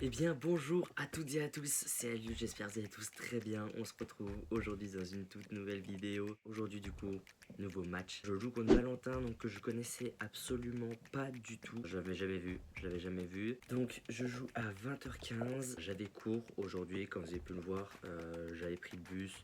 Eh bien bonjour à toutes et à tous, c'est Aliou, j'espère que vous allez tous très bien. On se retrouve aujourd'hui dans une toute nouvelle vidéo. Aujourd'hui du coup, nouveau match. Je joue contre Valentin, donc que je connaissais absolument pas du tout. Je l'avais jamais vu. Donc je joue à 20h15, j'avais cours aujourd'hui, comme vous avez pu le voir. J'avais pris le bus.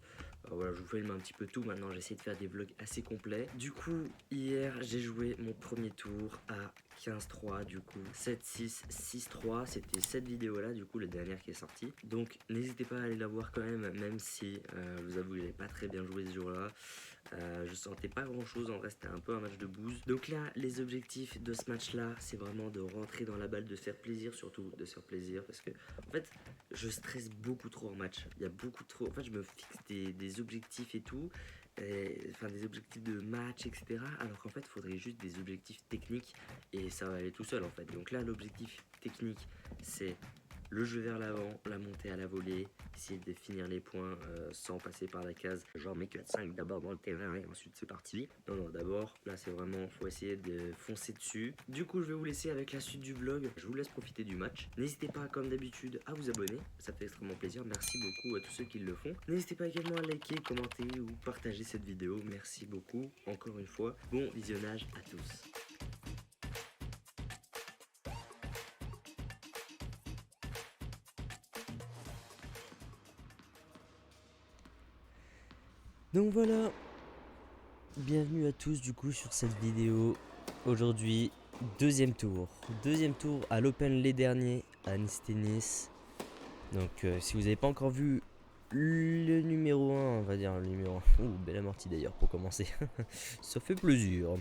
Voilà, je vous filme un petit peu tout. Maintenant j'essaie de faire des vlogs assez complets. Du coup, hier j'ai joué mon premier tour à 15-3, du coup 7-6, 6-3, c'était cette vidéo là, du coup la dernière qui est sortie. Donc n'hésitez pas à aller la voir quand même si je vous avoue que j'avais pas très bien joué ce jour là. Je sentais pas grand chose, en vrai c'était un peu un match de bouse. Donc là les objectifs de ce match là, c'est vraiment de rentrer dans la balle, de se faire plaisir, surtout de se faire plaisir, parce que en fait je stresse beaucoup trop en match. Il y a beaucoup trop, en fait je me fixe des objectifs et tout, enfin des objectifs de match, etc. Alors qu'en fait, il faudrait juste des objectifs techniques et ça va aller tout seul en fait. Donc là, l'objectif technique, c'est le jeu vers l'avant, la montée à la volée, essayer de finir les points sans passer par la case. Genre, mec, 5 d'abord dans le terrain et ensuite c'est parti. Non, d'abord, là c'est vraiment, faut essayer de foncer dessus. Du coup, je vais vous laisser avec la suite du vlog. Je vous laisse profiter du match. N'hésitez pas, comme d'habitude, à vous abonner. Ça fait extrêmement plaisir. Merci beaucoup à tous ceux qui le font. N'hésitez pas également à liker, commenter ou partager cette vidéo. Merci beaucoup. Encore une fois, bon visionnage à tous. Donc voilà, bienvenue à tous du coup sur cette vidéo. Aujourd'hui, deuxième tour. Deuxième tour à l'Open les derniers à Nice Tennis. Donc si vous n'avez pas encore vu le numéro 1, on va dire le numéro 1. Ouh, belle amortie d'ailleurs pour commencer. Ça fait plaisir.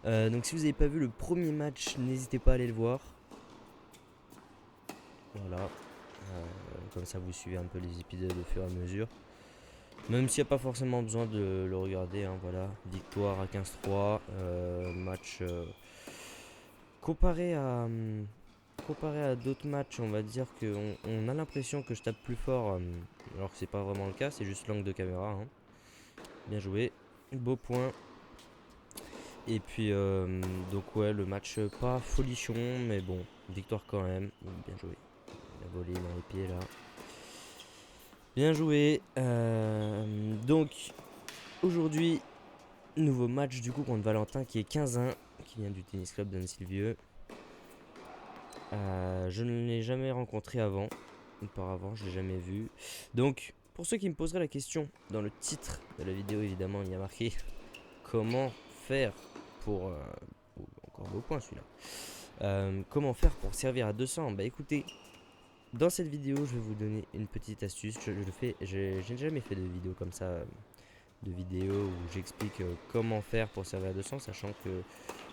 Donc si vous n'avez pas vu le premier match, n'hésitez pas à aller le voir. Voilà. Comme ça vous suivez un peu les épisodes au fur et à mesure. Même s'il n'y a pas forcément besoin de le regarder, hein, voilà. Victoire à 15-3, match comparé à d'autres matchs, on va dire qu'on a l'impression que je tape plus fort, alors que c'est pas vraiment le cas, c'est juste l'angle de caméra, hein. Bien joué, beau point. Et puis donc ouais, le match pas folichon, mais bon, victoire quand même. Bien joué, il a volé dans les pieds là. Bien joué. Donc aujourd'hui, nouveau match du coup contre Valentin qui est 15-1, qui vient du tennis club d'Anne-Sylvieux. Je ne l'ai jamais rencontré avant. Auparavant, je l'ai jamais vu. Donc, pour ceux qui me poseraient la question, dans le titre de la vidéo, évidemment, il y a marqué comment faire pour. Encore beau point celui-là. Comment faire pour servir à 200. Bah écoutez, dans cette vidéo, je vais vous donner une petite astuce. J'ai jamais fait de vidéo comme ça, de vidéo où j'explique comment faire pour servir à 200, sachant que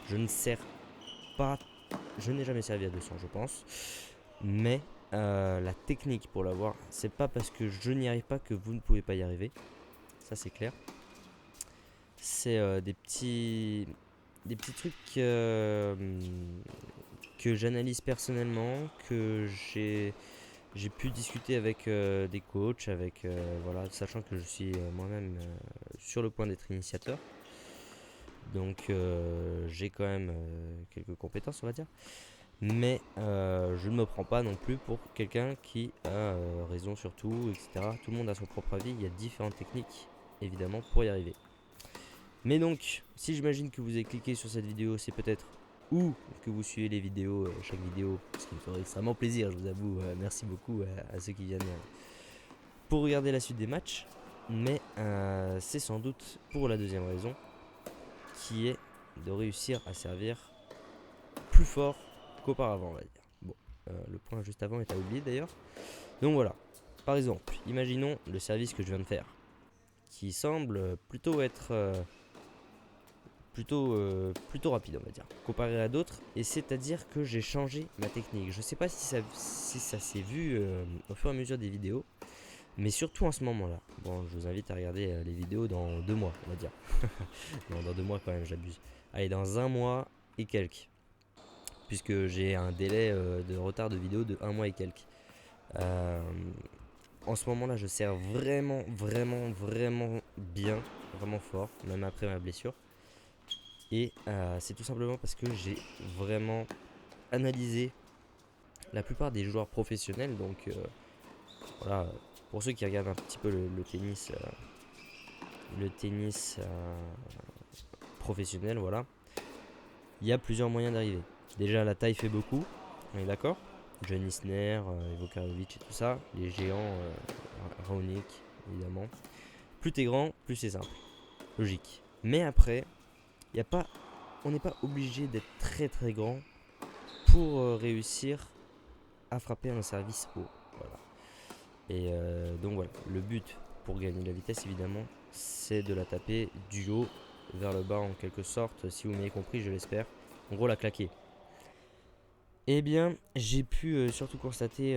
je ne sers pas. Je n'ai jamais servi à 200, je pense. Mais la technique pour l'avoir, c'est pas parce que je n'y arrive pas que vous ne pouvez pas y arriver. Ça, c'est clair. C'est des petits trucs que j'analyse personnellement, que j'ai pu discuter avec des coachs, avec voilà, sachant que je suis moi-même sur le point d'être initiateur. Donc j'ai quand même quelques compétences, on va dire. Mais je ne me prends pas non plus pour quelqu'un qui a raison sur tout, etc. Tout le monde a son propre avis, il y a différentes techniques, évidemment, pour y arriver. Mais donc, si j'imagine que vous avez cliqué sur cette vidéo, c'est peut-être ou que vous suivez les vidéos, chaque vidéo, ce qui me ferait extrêmement plaisir, je vous avoue. Merci beaucoup à ceux qui viennent pour regarder la suite des matchs. Mais c'est sans doute pour la deuxième raison, qui est de réussir à servir plus fort qu'auparavant, on va dire. Bon, le point juste avant est à oublier d'ailleurs. Donc voilà, par exemple, imaginons le service que je viens de faire, qui semble plutôt être plutôt rapide, on va dire, comparé à d'autres, et c'est-à-dire que j'ai changé ma technique. Je sais pas si ça s'est vu au fur et à mesure des vidéos, mais surtout en ce moment-là. Bon, je vous invite à regarder les vidéos dans 2 mois, on va dire. Non, dans 2 mois quand même, j'abuse. Allez, dans 1 mois et quelques, puisque j'ai un délai de retard de vidéo de 1 mois et quelques. Euh, En ce moment là, je sers vraiment, vraiment, vraiment bien, vraiment fort, même après ma blessure. Et c'est tout simplement parce que j'ai vraiment analysé la plupart des joueurs professionnels. Donc voilà, pour ceux qui regardent un petit peu le tennis professionnel, voilà, il y a plusieurs moyens d'arriver. Déjà, la taille fait beaucoup, on est d'accord. John Isner, Ivo Karlovic et tout ça, les géants, Raonic évidemment. Plus t'es grand, plus c'est simple, logique. Mais après, y a pas, on n'est pas obligé d'être très très grand pour réussir à frapper un service haut. Voilà. Et donc voilà, le but pour gagner la vitesse évidemment, c'est de la taper du haut vers le bas en quelque sorte, si vous m'avez compris, je l'espère. En gros, la claquer. Eh bien, j'ai pu surtout constater,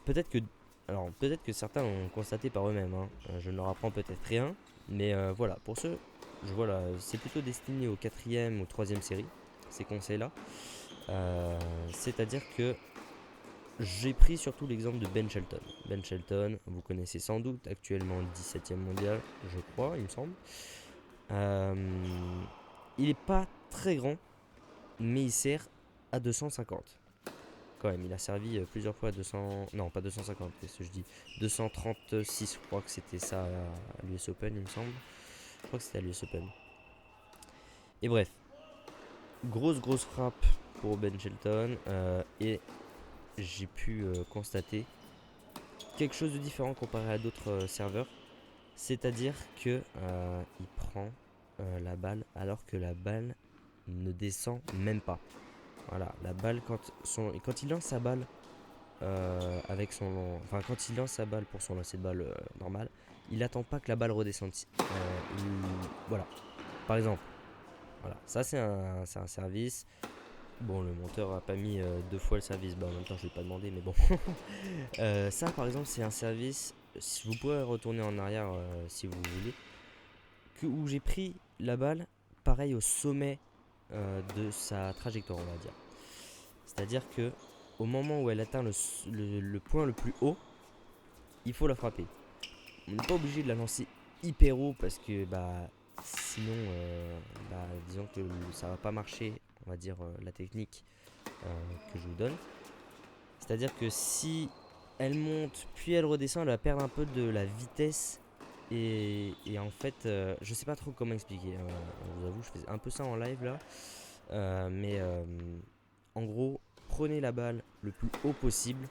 peut-être que certains l'ont constaté par eux-mêmes, hein. Je ne leur apprends peut-être rien, mais voilà, pour ceux, je vois là, c'est plutôt destiné aux quatrième ou troisième série, ces conseils-là. C'est-à-dire que j'ai pris surtout l'exemple de Ben Shelton. Ben Shelton, vous connaissez sans doute, actuellement 17e mondial, je crois, il me semble. Euh, il n'est pas très grand, mais il sert à 250. Quand même, il a servi plusieurs fois à 200... Non, pas 250, qu'est-ce que je dis, 236, je crois que c'était ça à l'US Open, il me semble. Je crois que c'était à l'US Open. Et bref, grosse frappe pour Ben Shelton. Et j'ai pu constater quelque chose de différent comparé à d'autres serveurs. C'est-à-dire que il prend la balle alors que la balle ne descend même pas. Voilà, la balle, quand il lance sa balle quand il lance sa balle pour son lancer de balle normal, il n'attend pas que la balle redescende. Voilà, par exemple, voilà, ça c'est un service. Bon, le monteur a pas mis deux fois le service, en même temps je vais pas demander, mais bon. Ça par exemple c'est un service, si vous pouvez retourner en arrière si vous voulez, où j'ai pris la balle pareil au sommet de sa trajectoire, on va dire. C'est-à-dire que au moment où elle atteint le point le plus haut, il faut la frapper. On n'est pas obligé de la lancer hyper haut parce que sinon disons que ça va pas marcher, on va dire la technique que je vous donne. C'est-à-dire que si elle monte puis elle redescend, elle va perdre un peu de la vitesse. Et en fait, je sais pas trop comment expliquer. Je vous avoue, je fais un peu ça en live là. Mais en gros, prenez la balle le plus haut possible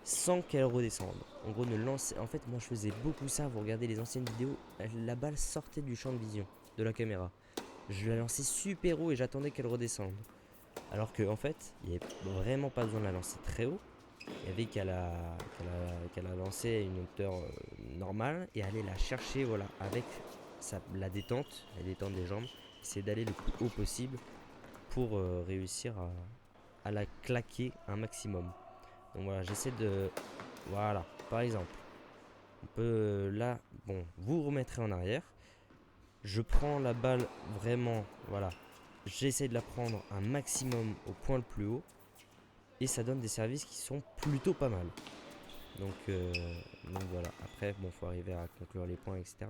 sans qu'elle redescende. En gros, ne lancez. En fait, moi je faisais beaucoup ça. Vous regardez les anciennes vidéos, la balle sortait du champ de vision de la caméra. Je la lançais super haut et j'attendais qu'elle redescende. Alors qu'en fait, il n'y avait vraiment pas besoin de la lancer très haut. Il y avait qu'à la lancer à une hauteur normale et aller la chercher, voilà, avec la détente des jambes. C'est d'aller le plus haut possible pour réussir à la claquer un maximum. Donc voilà, j'essaie de... Voilà, par exemple, on peut là, bon, vous remettrez en arrière. Je prends la balle vraiment, voilà. J'essaie de la prendre un maximum au point le plus haut. Et ça donne des services qui sont plutôt pas mal. Donc voilà, après, bon, faut arriver à conclure les points, etc.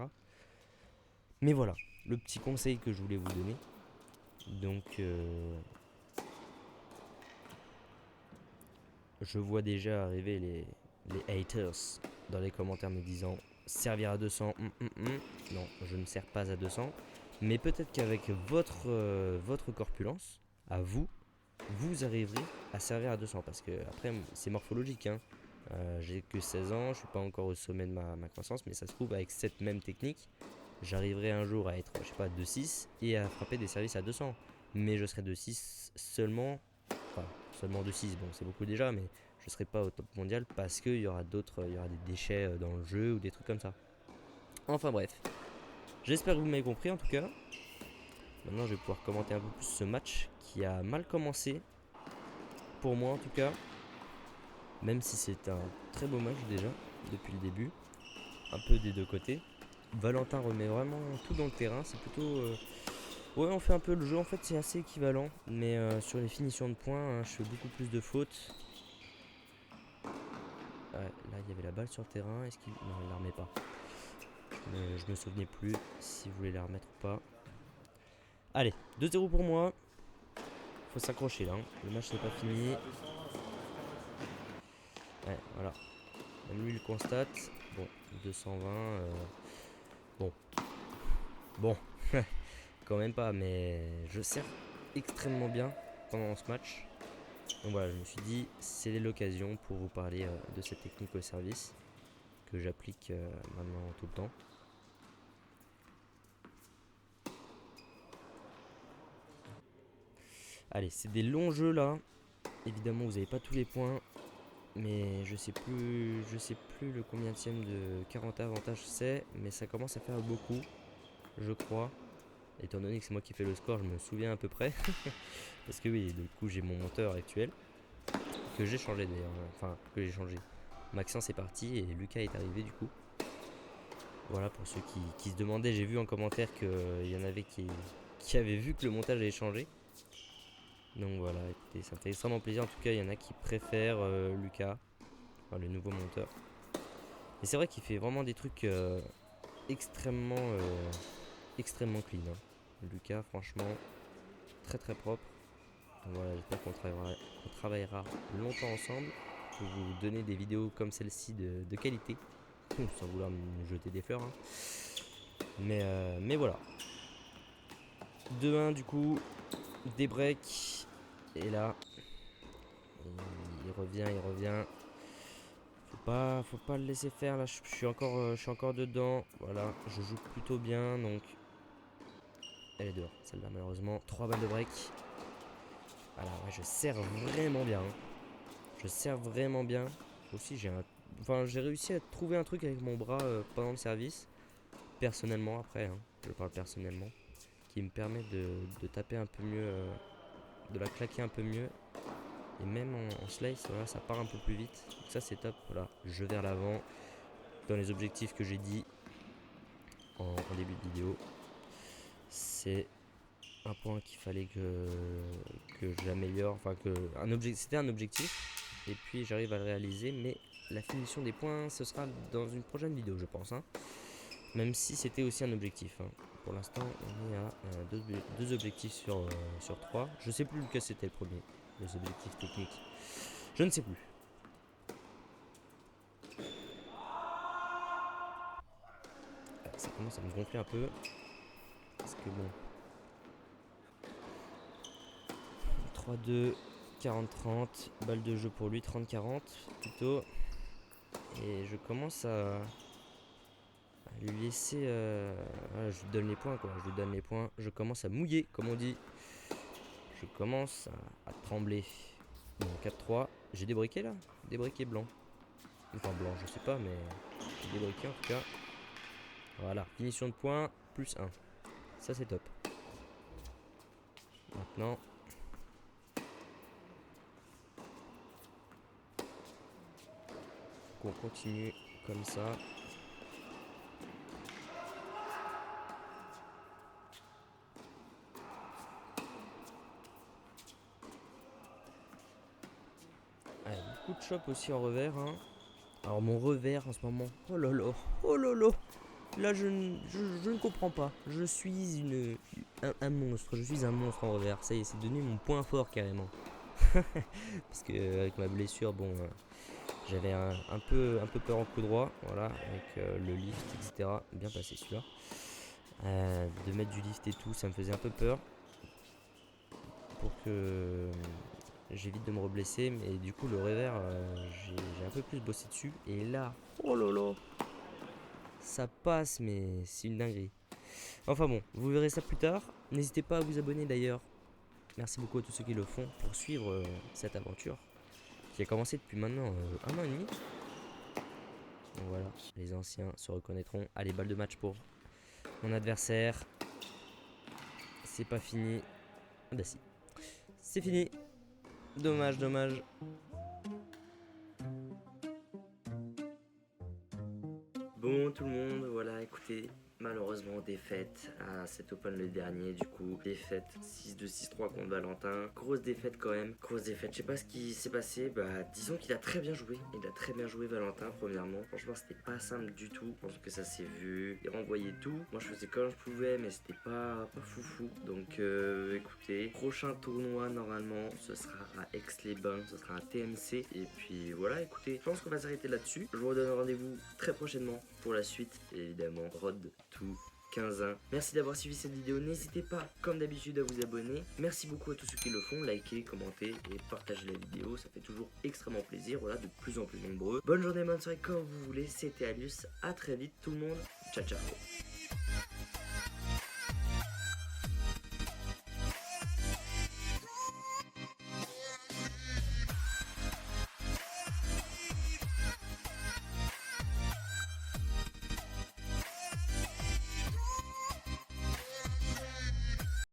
Mais voilà, le petit conseil que je voulais vous donner. Donc, je vois déjà arriver les haters dans les commentaires me disant servir à 200, non, je ne sers pas à 200. Mais peut-être qu'avec votre corpulence, à vous, vous arriverez à servir à 200. Parce que après, c'est morphologique, hein. J'ai que 16 ans, je suis pas encore au sommet de ma croissance, mais ça se trouve avec cette même technique, j'arriverai un jour à être, je sais pas, 2,6 et à frapper des services à 200. Mais je serai 2,6 seulement, enfin seulement 2,6, bon c'est beaucoup déjà, mais je serai pas au top mondial parce qu'il y aura il y aura des déchets dans le jeu ou des trucs comme ça. Enfin bref, j'espère que vous m'avez compris en tout cas. Maintenant je vais pouvoir commenter un peu plus ce match qui a mal commencé, pour moi en tout cas. Même si c'est un très beau match déjà, depuis le début, un peu des deux côtés. Valentin remet vraiment tout dans le terrain, c'est plutôt... Ouais, on fait un peu le jeu, en fait c'est assez équivalent, mais sur les finitions de points, hein, je fais beaucoup plus de fautes. Ouais, là il y avait la balle sur le terrain, est-ce qu'il... Non, il la remet pas. Je me souvenais plus si vous voulez la remettre ou pas. Allez, 2-0 pour moi. Faut s'accrocher là, hein. Le match n'est pas fini. Ouais, voilà. Même lui le constate. Bon, 220. Bon. Bon. Quand même pas, mais je sers extrêmement bien pendant ce match. Donc voilà, je me suis dit, c'est l'occasion pour vous parler de cette technique au service que j'applique maintenant tout le temps. Allez, c'est des longs jeux là. Évidemment, vous n'avez pas tous les points, mais je sais plus le combienième de 40 avantages c'est, mais ça commence à faire beaucoup, je crois. Étant donné que c'est moi qui fais le score, je me souviens à peu près. Parce que oui, du coup, j'ai mon monteur actuel que j'ai changé d'ailleurs. Enfin, que j'ai changé. Maxence est parti et Lucas est arrivé du coup. Voilà pour ceux qui se demandaient, j'ai vu en commentaire qu'il y en avait qui avaient vu que le montage avait changé. Donc voilà, écoutez, ça me fait extrêmement plaisir. En tout cas, il y en a qui préfèrent Lucas, enfin, le nouveau monteur. Et c'est vrai qu'il fait vraiment des trucs extrêmement clean, hein. Lucas, franchement, très très propre. Donc voilà, j'espère qu'on travaillera longtemps ensemble pour vous donner des vidéos comme celle-ci de qualité. Sans vouloir me jeter des fleurs, hein. Mais voilà. 2-1 du coup, des breaks. Et là, il revient. Faut pas le laisser faire là. Je suis encore dedans. Voilà, je joue plutôt bien donc. Elle est dehors, celle-là malheureusement. 3 balles de break. Voilà, ouais, je sers vraiment bien, hein. Je sers vraiment bien. Aussi, j'ai réussi à trouver un truc avec mon bras pendant le service. Personnellement, après, hein, je parle personnellement. Qui me permet de taper un peu mieux, de la claquer un peu mieux. Et même en slice, voilà, ça part un peu plus vite. Donc ça, c'est top. Voilà, jeu vers l'avant. Dans les objectifs que j'ai dit en début de vidéo. C'est un point qu'il fallait que j'améliore. Enfin, c'était un objectif. Et puis, j'arrive à le réaliser. Mais la finition des points, ce sera dans une prochaine vidéo, je pense, hein. Même si c'était aussi un objectif, hein. Pour l'instant, on est à deux objectifs sur 3. Je sais plus lequel c'était le premier. Les objectifs techniques. Je ne sais plus. Ça commence à me gonfler un peu. Parce que bon. 3-2, 40-30. Balle de jeu pour lui, 30-40 plutôt. Et je commence à lui laisser. Voilà, je lui donne les points quoi. Je lui donne les points. Je commence à mouiller, comme on dit. Je commence à trembler. Bon, 4-3. J'ai des briquets là. Des briquets blancs. Enfin blanc, je sais pas, mais j'ai des briquets en tout cas. Voilà, finition de points, plus 1. Ça c'est top. Maintenant, on continue comme ça. Allez, beaucoup de chop aussi en revers, hein. Alors mon revers en ce moment, oh là là, oh là là. Là je ne comprends pas. Je suis un monstre, je suis un monstre en revers. Ça y est, c'est devenu mon point fort carrément. Parce que avec ma blessure, bon, j'avais un peu peur en coup droit, voilà, avec le lift, etc. Bien passé celui-là. De mettre du lift et tout, ça me faisait un peu peur. Pour que j'évite de me reblesser. Mais du coup, le revers, j'ai un peu plus bossé dessus. Et là, oh là là, ça passe, mais c'est une dinguerie. Enfin bon, vous verrez ça plus tard. N'hésitez pas à vous abonner d'ailleurs. Merci beaucoup à tous ceux qui le font pour suivre cette aventure qui a commencé depuis maintenant 1 an et demi. Donc voilà, les anciens se reconnaîtront. Allez, balle de match pour mon adversaire. C'est pas fini. Ah bah si. C'est fini. Dommage, dommage. Bon tout le monde, voilà, écoutez, Malheureusement défaite à cet Open le dernier, du coup défaite 6-2 6-3 contre Valentin, grosse défaite quand même, grosse défaite. Je sais pas ce qui s'est passé, disons qu'il a très bien joué, il a très bien joué Valentin premièrement, franchement c'était pas simple du tout, je pense que ça s'est vu, il renvoyait tout, moi je faisais comme je pouvais mais c'était pas foufou, donc écoutez, prochain tournoi normalement ce sera à Aix-les-Bains, ce sera un TMC, et puis voilà, écoutez, je pense qu'on va s'arrêter là-dessus, je vous redonne rendez-vous très prochainement pour la suite, et évidemment Rod tout 15-1. Merci d'avoir suivi cette vidéo, n'hésitez pas comme d'habitude à vous abonner. Merci beaucoup à tous ceux qui le font, likez, commentez et partagez la vidéo, ça fait toujours extrêmement plaisir, voilà, de plus en plus nombreux. Bonne journée, bonne soirée comme vous voulez, c'était Alius, à très vite tout le monde, ciao ciao.